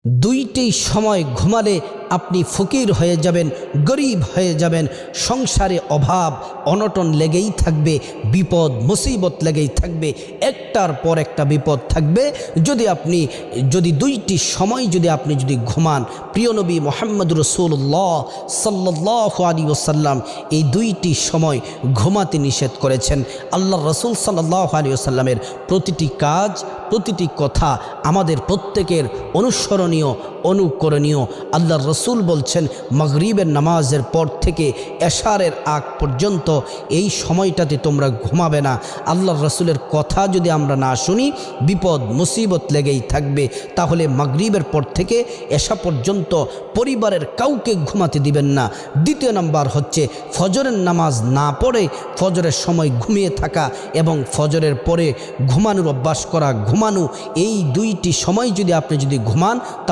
দুইটি সময় ঘুমালে আপনি ফকির হয়ে যাবেন, গরিব হয়ে যাবেন। সংসারে অভাব অনটন লেগেই থাকবে, বিপদ মুসিবত লেগেই থাকবে, একটার পর একটা বিপদ থাকবে। যদি দুইটি সময় আপনি ঘুমান, প্রিয় নবী মুহাম্মদ রাসূলুল্লাহ সাল্লাল্লাহু আলাইহি ওয়াসাল্লাম এই দুইটি সময় ঘুমাতে নিষেধ করেছেন। আল্লাহর রাসূল সাল্লাল্লাহু আলাইহি ওয়াসাল্লামের প্রতিটি কাজ, প্রতিটি কথা আমাদের প্রত্যেকের অনুসরণীয়, অনুকরণীয়। আল্লাহর রাসূল বলছেন, মাগরিবের নামাজের পর থেকে এশারের আগ পর্যন্ত এই সময়টাতে তোমরা ঘুমাবে না। আল্লাহর রাসূলের কথা যদি আমরা না শুনি, বিপদ মুসিবত লেগেই থাকবে। তাহলে মাগরিবের পর থেকে এশা পর্যন্ত পরিবারের কাউকে ঘুমাতে দিবেন না। দ্বিতীয় নাম্বার হচ্ছে ফজরের নামাজ না পড়ে ফজরের সময় ঘুমিয়ে থাকা এবং ফজরের পরে ঘুমানোর অভ্যাস করা। ঘুমানো, এই দুইটি সময় আপনি ঘুমান